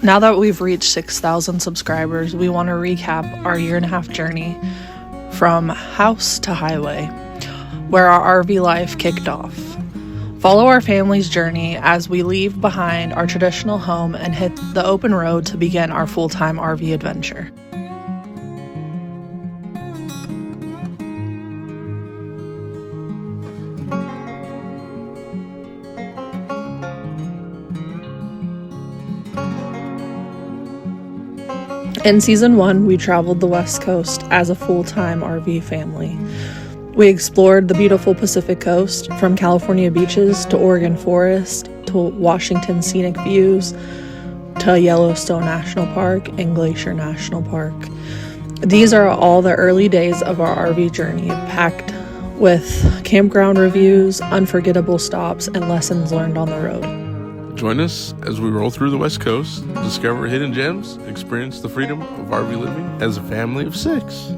Now that we've reached 6,000 subscribers, we want to recap our 1.5 year journey from house to highway, where our RV life kicked off. Follow our family's journey as we leave behind our traditional home and hit the open road to begin our full-time RV adventure. In Season 1, we traveled the West Coast as a full-time RV family. We explored the beautiful Pacific Coast, from California beaches to Oregon forest to Washington scenic views to Yellowstone National Park and Glacier National Park. These are all the early days of our RV journey, packed with campground reviews, unforgettable stops, and lessons learned on the road. Join us as we roll through the West Coast, discover hidden gems, experience the freedom of RV living as a family of 6.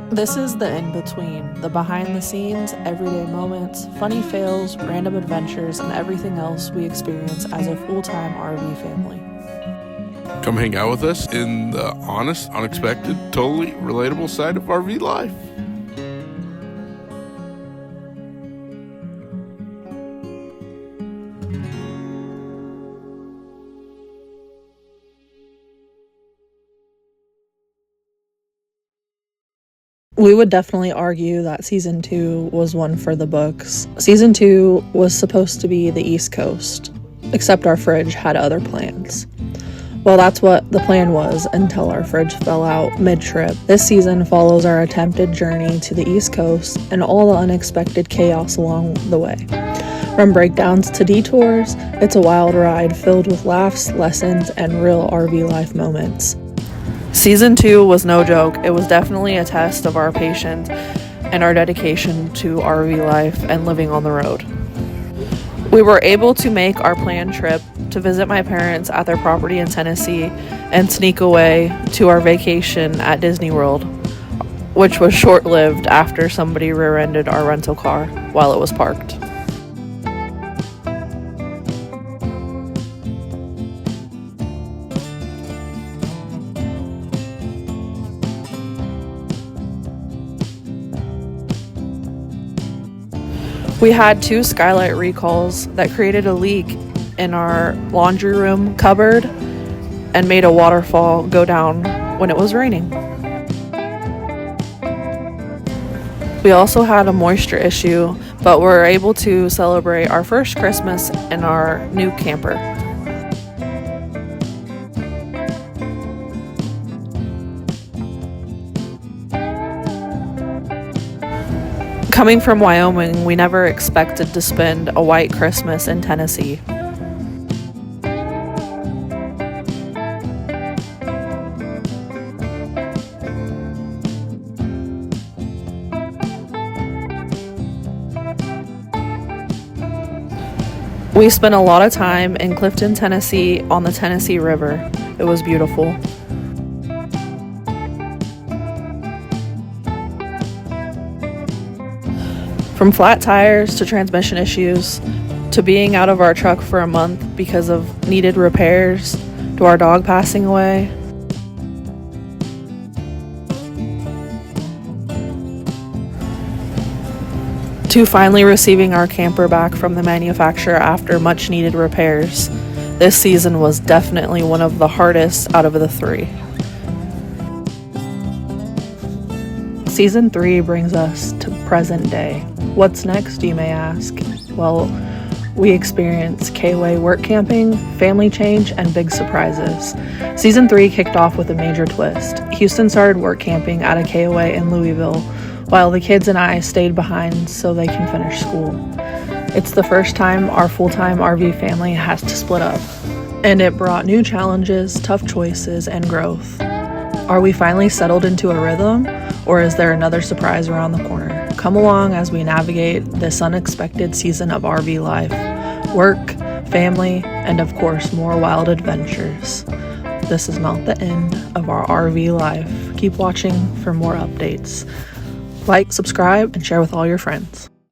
This is the in-between, the behind-the-scenes, everyday moments, funny fails, random adventures, and everything else we experience as a full-time RV family. Come hang out with us in the honest, unexpected, totally relatable side of RV life. We would definitely argue that Season 2 was one for the books. Season 2 was supposed to be the East Coast, except our fridge had other plans. Well, that's what the plan was until our fridge fell out mid-trip. This season follows our attempted journey to the East Coast and all the unexpected chaos along the way. From breakdowns to detours, it's a wild ride filled with laughs, lessons, and real RV life moments. Season 2 was no joke. It was definitely a test of our patience and our dedication to RV life and living on the road. We were able to make our planned trip to visit my parents at their property in Tennessee and sneak away to our vacation at Disney World, which was short-lived after somebody rear-ended our rental car while it was parked. We had 2 skylight recalls that created a leak in our laundry room cupboard and made a waterfall go down when it was raining. We also had a moisture issue, but were able to celebrate our first Christmas in our new camper. Coming from Wyoming, we never expected to spend a white Christmas in Tennessee. We spent a lot of time in Clifton, Tennessee on the Tennessee River. It was beautiful. From flat tires to transmission issues, to being out of our truck for a month because of needed repairs, to our dog passing away. To finally receiving our camper back from the manufacturer after much needed repairs. This season was definitely one of the hardest out of the three. Season 3 brings us to present day. What's next, you may ask? Well, we experience K-Way work camping, family change, and big surprises. Season 3 kicked off with a major twist. Houston started work camping at a K-Way in Louisville, while the kids and I stayed behind so they can finish school. It's the first time our full-time RV family has to split up, and it brought new challenges, tough choices, and growth. Are we finally settled into a rhythm, or is there another surprise around the corner? Come along as we navigate this unexpected season of RV life, work, family, and of course more wild adventures. This is not the end of our RV life. Keep watching for more updates. Like, subscribe, and share with all your friends.